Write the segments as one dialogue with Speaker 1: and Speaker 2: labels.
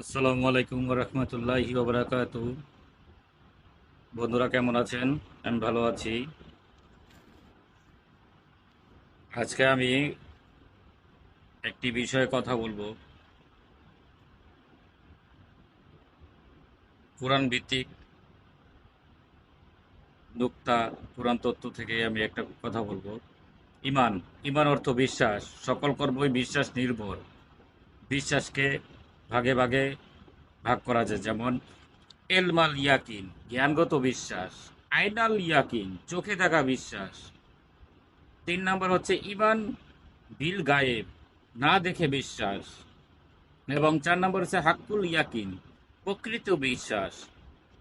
Speaker 1: আসসালামু আলাইকুম রহমতুল্লাহি বারাকাতু। বন্ধুরা কেমন আছেন? আমি ভালো আছি। আজকে আমি একটি বিষয়ে কথা বলবো। কোরআন ভিত্তিক নুক্তা, কোরআন তত্ত্ব থেকে আমি একটা কথা বলবো। ইমান। ইমান অর্থ বিশ্বাস। সকল কর্মই বিশ্বাস নির্ভর। বিশ্বাসকে ভাগে ভাগে ভাগ করা যায়, যেমন এলমাল ইয়াকিন, জ্ঞানগত বিশ্বাস। আইনাল ইয়াকিন, চোখে দেখা বিশ্বাস। 3 নম্বর হচ্ছে ইমান বিল গায়েব, না দেখে বিশ্বাস। এবং 4 নম্বর হচ্ছে হাক্কুল ইয়াকিন, প্রকৃত বিশ্বাস।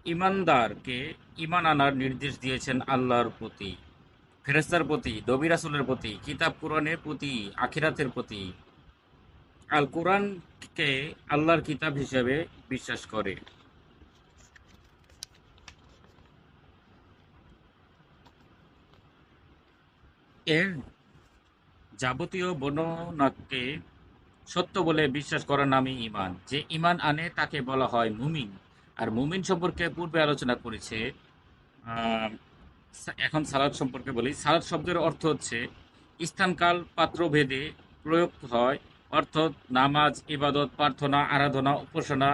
Speaker 1: ইমানদারকে ইমান আনার নির্দেশ দিয়েছেন আল্লাহর প্রতি, ফেরেশতার প্রতি, নবী রাসূলের প্রতি, কিতাব কুরআনের প্রতি, আখিরাতের প্রতি। আল কুরআনকে আল্লাহর কিতাব হিসেবে বিশ্বাস করে। এর যাবতীয় বর্ণনাকে সত্য বলে বিশ্বাস করার নামই ঈমান। যে ঈমান আনে তাকে বলা হয় মুমিন। আর মুমিন সম্পর্কে পূর্বে আলোচনা করেছে। আহ, এখন সালাত সম্পর্কে বলি। সালাত শব্দের অর্থ হচ্ছে স্থানকাল পাত্রভেদে প্রয়োগ হয়। অর্থাৎ নামাজ, ইবাদত, প্রার্থনা, আরাধনা, উপাসনা,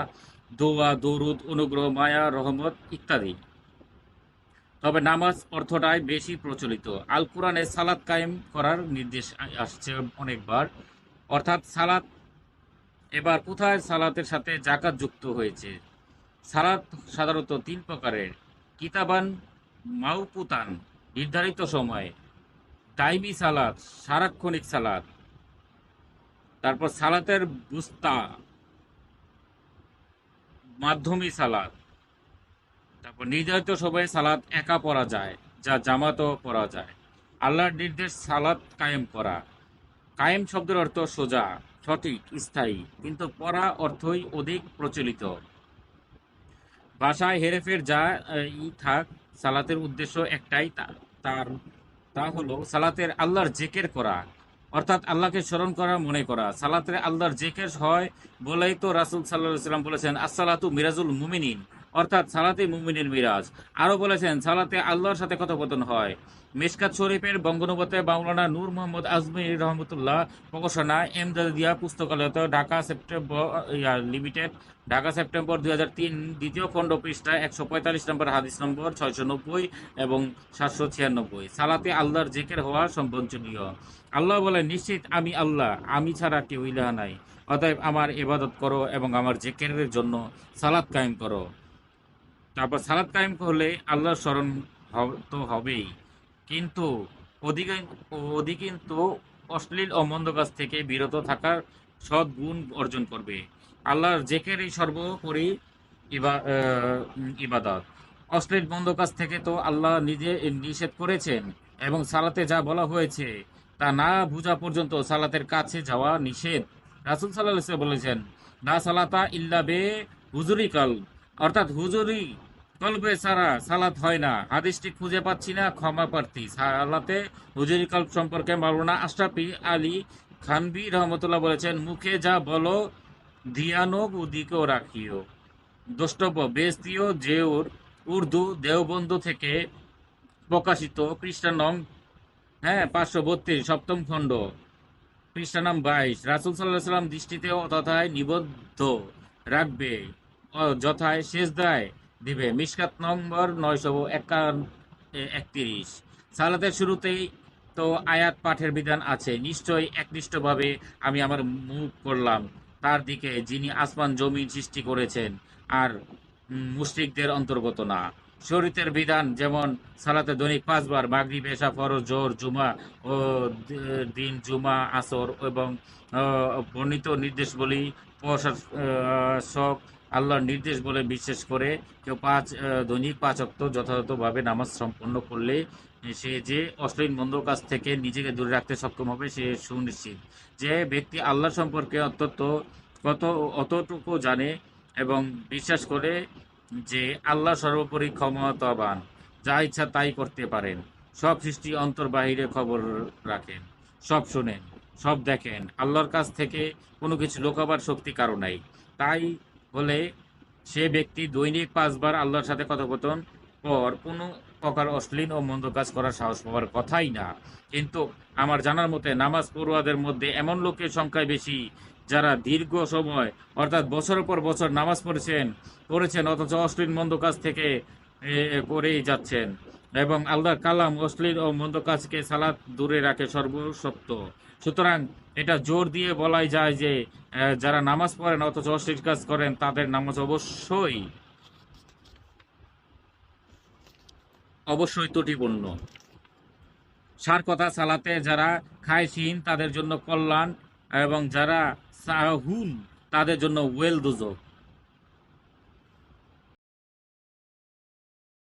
Speaker 1: দোয়া, দরুদ, অনুগ্রহ, মায়া, রহমত ইত্যাদি। তবে নামাজ অর্থটাই বেশি প্রচলিত। আল কোরআনে সালাত কায়েম করার নির্দেশ আসছে অনেকবার। অর্থাৎ সালাত, এবার কোথায় সালাতের সাথে জাকাত যুক্ত হয়েছে। সালাত সাধারণত 3 প্রকারের: কিতাবান, মাউকুতান, নির্ধারিত সময়ে; দাইমি সালাত, সারাক্ষণিক সালাত; তারপর সালাতের বুস্তা, মাধ্যমী সালাত; তারপর নির্ধারিত সময়ে সালাত একা পড়া যায়, যা জামাতও পড়া যায়। আল্লাহর নির্দেশ সালাত কায়েম করা। কায়েম শব্দের অর্থ সোজা, সঠিক, স্থায়ী, কিন্তু পড়া অর্থই অধিক প্রচলিত। ভাষায় হেরেফের যা থাক, সালাতের উদ্দেশ্য একটাই, তার তা হলো সালাতের আল্লাহর জেকের করা, অর্থাৎ আল্লাহকে স্মরণ করা, মনে করা। সালাতে আল্লাহর জেকের হয় বলেই তো রাসূল সাল্লাল্লাহু আলাইহি ওয়াসাল্লাম বলেছেন, আসসালাতু মিরাজুল মুমিনিন, অর্থাৎ সালাতে মুমিনের মিরাজ। আরো বলেছেন সালাতে আল্লাহর সাথে কথোপকথন হয়। মিশকাত শরীফের বঙ্গানুবাদে মাওলানা নূর মোহাম্মদ আজমির রহমতুল্লাহ প্রকাশনা Emdadia Pustakalaya, Dhaka September limited, Dhaka September 2003, দ্বিতীয় খণ্ড, পৃষ্ঠা 145 নম্বর, হাদিস নম্বর 690 এবং 796। সালাতে আল্লাহর জেকের হওয়া সম্বঞ্চনীয়। আল্লাহ বলেন, নিশ্চিত আমি আল্লাহ, আমি ছাড়া কেউ ইলাহ নাই। অতএব আমার ইবাদত করো এবং আমার জেকেরের জন্য সালাত কায়েম করো। তারপর সালাত কায়েম করলে আল্লাহর স্মরণ তো হবেই, কিন্তু কিন্তু অশ্লীল ও মন্দ কাজ থেকে বিরত থাকার সৎ গুণ অর্জন করবে। আল্লাহর জেকেরই সর্বোপরি ইবাদত। অশ্লীল মন্দ কাজ থেকে তো আল্লাহ নিজে নিষেধ করেছেন, এবং সালাতে যা বলা হয়েছে তা না বোঝা পর্যন্ত সালাতের কাছে যাওয়া নিষেধ। রাসূল সাল্লাল্লাহু আলাইহি ওয়াসাল্লাম বলেছেন, না সালাতা ইল্লা বে হুজুরি কাল, অর্থাৎ হুজুরি কলবে ছাড়া সালাত হয় না। হাদিসটি খুঁজে পাচ্ছি না, ক্ষমা প্রার্থী। সালাতে হুজুরি কলব সম্পর্কে মাওলানা আশরাফি আলী খানভী রহমতুল্লাহ বলেছেন, মুখে যা বলো ধিয়ানো ওদিকেও রাখিও। দ্রষ্টব্য বেস্তীয় জেউর, উর্দু দেওবন্দ থেকে প্রকাশিত, খ্রিস্টানম, হ্যাঁ, 532, সপ্তম খণ্ড, পৃষ্ঠা নাম 22। রাসূল সাল্লাল্লাহু আলাইহি ওয়াসাল্লাম দৃষ্টিতে তথায় নিবদ্ধ রাখবে, যথায় সেজদায় দিবে। মিশকাত নম্বর 931। সালাতের শুরুতেই তো আয়াত পাঠের বিধান আছে। নিশ্চয়ই একনিষ্ঠভাবে আমি আমার মুখ করলাম তার দিকে যিনি আসমান জমিন সৃষ্টি করেছেন, আর মুশরিকদের অন্তর্গত না। শরীয়তের বিধান যেমন সালাতে দৈনিক 5 বার, মাগরিব, এশা, ফরজ, জোহর, জুমা ও দিন, জুমা, আসর, এবং বর্ণিত নির্দেশবলী প্রশাসক আল্লাহর নির্দেশ বলে বিশ্বাস করে কেউ দৈনিক 5 ওয়াক্ত যথাযথভাবে নামাজ সম্পন্ন করলে সে যে অশ্লীল মন্দ কাজ থেকে নিজেকে দূরে রাখতে সক্ষম হবে, সে সুনিশ্চিত। যে ব্যক্তি আল্লাহ সম্পর্কে অতটুকু জানে এবং বিশ্বাস করে যে আল্লাহ সর্বোপরি ক্ষমতাবান, যা ইচ্ছা তাই করতে পারেন, সব সৃষ্টি অন্তর বাহিরে খবর রাখেন, সব শোনেন, সব দেখেন, আল্লাহর কাছ থেকে কোনো কিছু লুকাবার শক্তি কারো নাই, তাই হলে সে ব্যক্তি দৈনিক 5 বার আল্লাহর সাথে কথোপকথন পর কোনো প্রকার অশ্লীল ও মন্দ কাজ করার সাহস পাওয়ার কথাই না। কিন্তু আমার জানার মতে নামাজ পড়ুয়াদের মধ্যে এমন লোকের সংখ্যাই বেশি যারা দীর্ঘ সময় অর্থাৎ বছরের পর বছর নামাজ পড়েছেন অথচ অশ্লীল মন্দ কাজ থেকে করেই যাচ্ছেন, এবং আল্লাহর কালাম অশ্লীল ও মন্দ কাজকে সালাত দূরে রাখে সর্বসত্য। সুতরাং এটা জোর দিয়ে বলাই যায় যে যারা নামাজ পড়েন অথচ অশ্লীল কাজ করেন তাদের নামাজ অবশ্যই অবশ্যই ত্রুটিপূর্ণ। সার কথা, সালাতে যারা খায়শিন তাদের জন্য কল্যাণ, এবং যারা সাহুন তাদের জন্য ওয়েল দুজক।